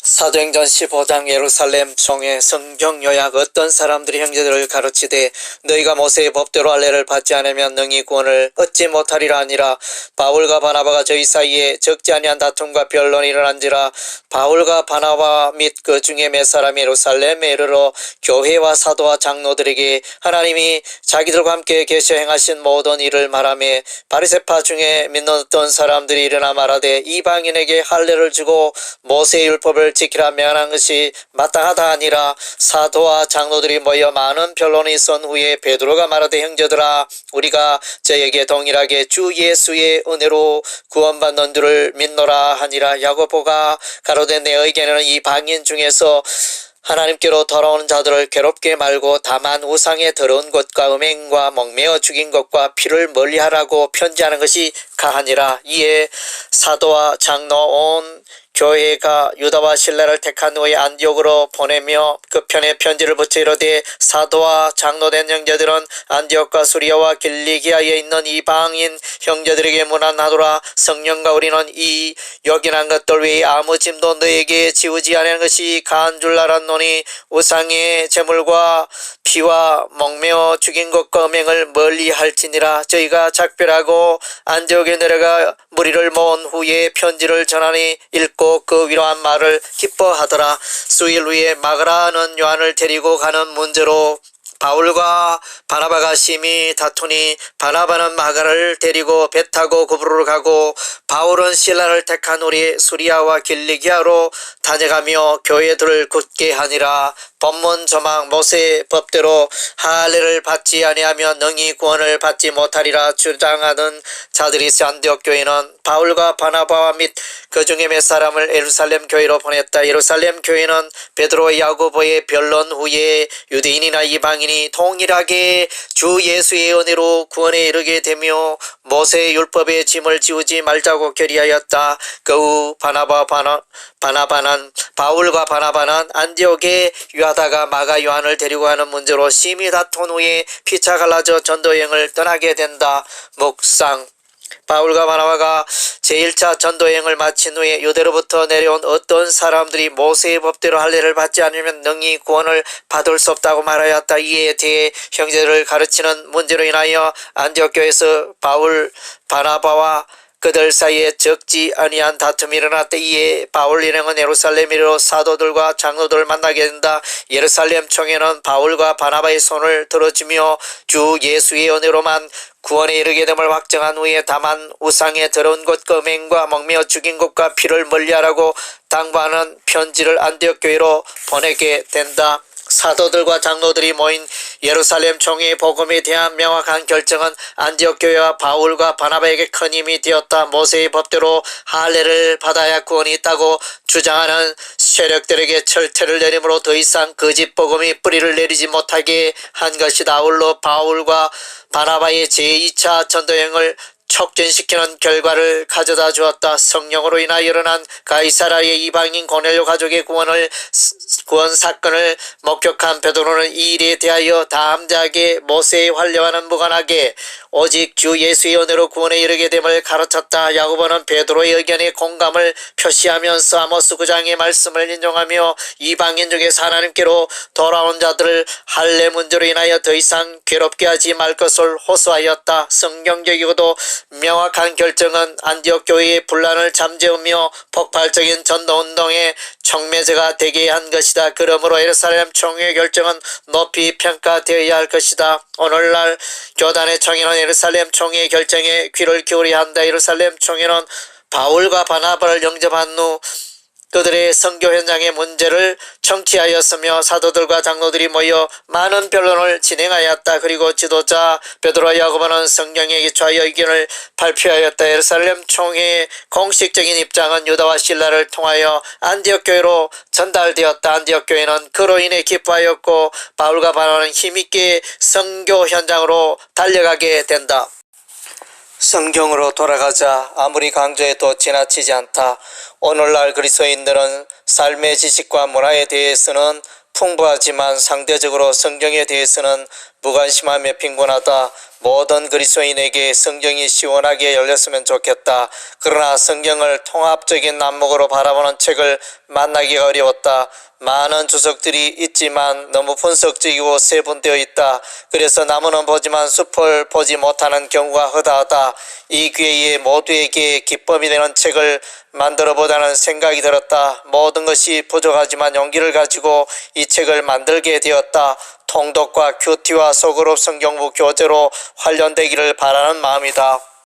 사도행전 15장 예루살렘 총회 성경 요약. 어떤 사람들이 형제들을 가르치되 너희가 모세의 법대로 할례를 받지 않으면 능히 구원을 얻지 못하리라 하니라. 바울과 바나바가 저희 사이에 적지 아니한 다툼과 변론이 일어난지라. 바울과 바나바 및 그 중에 몇 사람이 예루살렘에 이르러 교회와 사도와 장로들에게 하나님이 자기들과 함께 계셔 행하신 모든 일을 말하며 바리새파 중에 믿는 어떤 사람들이 일어나 말하되 이방인에게 할례를 주고 모세의 율법을 지키라 명하는 것이 마땅하다 하니라. 사도와 장로들이 모여 많은 변론이 있은 후에 베드로가 말하되 형제들아, 우리가 저에게 동일하게 주 예수의 은혜로 구원받는 줄을 믿노라 하니라. 야고보가 가로되 내 의견에는 이방인 중에서 하나님께로 돌아오는 자들을 괴롭게 말고 다만 우상의 더러운 것과 음행과 목매어 죽인 것과 피를 멀리하라고 편지하는 것이 가하니라. 이에 사도와 장로 온 교회가 유다와 실라를 택한 후에 안디옥으로 보내며 그 편에 편지를 붙여 이르되 사도와 장로된 형제들은 안디옥과 수리아와 길리기아에 있는 이방인 형제들에게 문안하노라. 성령과 우리는 이 요긴한 것들 외에 아무 짐도 너에게 지우지 않은 것이 가한 줄 알았노니 우상의 제물과 피와 목매어 죽인 것과 음행을 멀리할지니라. 저희가 작별하고 안디옥에 내려가 무리를 모은 후에 편지를 전하니 읽고 그 위로한 말을 기뻐하더라. 수일 후에 마가라는 요한을 데리고 가는 문제로 바울과 바나바가 심히 다투니 바나바는 마가를 데리고 배 타고 구브로로 가고 바울은 실라를 택한 후에 수리아와 길리기아로 다녀가며 교회들을 굳게 하니라. 본문 조망. 모세의 법대로 할례를 받지 아니하면 능히 구원을 받지 못하리라 주장하는 자들이 안디옥 교회는 바울과 바나바와 및 그 중에 몇 사람을 예루살렘 교회로 보냈다. 예루살렘 교회는 베드로와 야고보의 변론 후에 유대인이나 이방인이 동일하게 주 예수의 은혜로 구원에 이르게 되며 모세의 율법의 짐을 지우지 말자고 결의하였다. 그 후 바울과 바나바는 안디옥에 유하다가 마가 요한을 데리고 가는 문제로 심히 다툰 후에 피차 갈라져 전도여행을 떠나게 된다. 묵상. 바울과 바나바가 제1차 전도여행을 마친 후에 유대로부터 내려온 어떤 사람들이 모세의 법대로 할례를 받지 않으면 능히 구원을 받을 수 없다고 말하였다. 이에 대해 형제들을 가르치는 문제로 인하여 안디옥 교회에서 바울, 바나바와 그들 사이에 적지 아니한 다툼이 일어났다. 이에 바울 일행은 예루살렘으로 사도들과 장로들을 만나게 된다. 예루살렘 총회는 바울과 바나바의 손을 들어주며 주 예수의 은혜로만 구원에 이르게 됨을 확정한 후에 다만 우상의 더러운 것과 음행과 목매어 죽인 것과 피를 멀리하라고 당부하는 편지를 안디옥 교회로 보내게 된다. 사도들과 장로들이 모인 예루살렘 총회의 복음에 대한 명확한 결정은 안디옥 교회와 바울과 바나바에게 큰 힘이 되었다. 모세의 법대로 할례를 받아야 구원이 있다고 주장하는 세력들에게 철퇴를 내림으로 더 이상 거짓 복음이 뿌리를 내리지 못하게 한 것이다. 아울러 바울과 바나바의 제2차 전도여행을 촉진시키는 결과를 가져다 주었다. 성령으로 인하여 일어난 가이사라의 이방인 고넬료 가족의 구원 사건을 목격한 베드로는 이 일에 대하여 담대하게 모세의 할례와는 무관하게 오직 주 예수의 은혜로 구원에 이르게 됨을 가르쳤다. 야고보는 베드로의 의견에 공감을 표시하면서 아모스 9장의 말씀을 인용하며 이방인 중에서 하나님께로 돌아온 자들을 할례 문제로 인하여 더 이상 괴롭게 하지 말 것을 호소하였다. 성경적이고도 명확한 결정은 안디옥 교회의 분란을 잠재우며 폭발적인 전도운동의 촉매제가 되게 한 것이다. 그러므로 예루살렘 총회의 결정은 높이 평가되어야 할 것이다. 오늘날 교단의 총회는 예루살렘 총회의 결정에 귀를 기울여야 한다. 예루살렘 총회는 바울과 바나바를 영접한 후 그들의 선교 현장의 문제를 청취하였으며 사도들과 장로들이 모여 많은 변론을 진행하였다. 그리고 지도자 베드로와 야고보는 성경에 기초하여 의견을 발표하였다. 예루살렘 총회의 공식적인 입장은 유다와 실라를 통하여 안디옥 교회로 전달되었다. 안디옥 교회는 그로 인해 기뻐하였고 바울과 바나바는 힘있게 선교 현장으로 달려가게 된다. 성경으로 돌아가자. 아무리 강조해도 지나치지 않다. 오늘날 그리스도인들은 삶의 지식과 문화에 대해서는 풍부하지만 상대적으로 성경에 대해서는 무관심하며 빈곤하다. 모든 그리스도인에게 성경이 시원하게 열렸으면 좋겠다. 그러나 성경을 통합적인 안목으로 바라보는 책을 만나기가 어려웠다. 많은 주석들이 있지만 너무 분석적이고 세분되어 있다. 그래서 나무는 보지만 숲을 보지 못하는 경우가 허다하다. 이 기회에 모두에게 기쁨이 되는 책을 만들어보자는 생각이 들었다. 모든 것이 부족하지만 용기를 가지고 이 책을 만들게 되었다. 통독과 큐티와 소그룹 성경부 교재로 활용되기를 바라는 마음이다.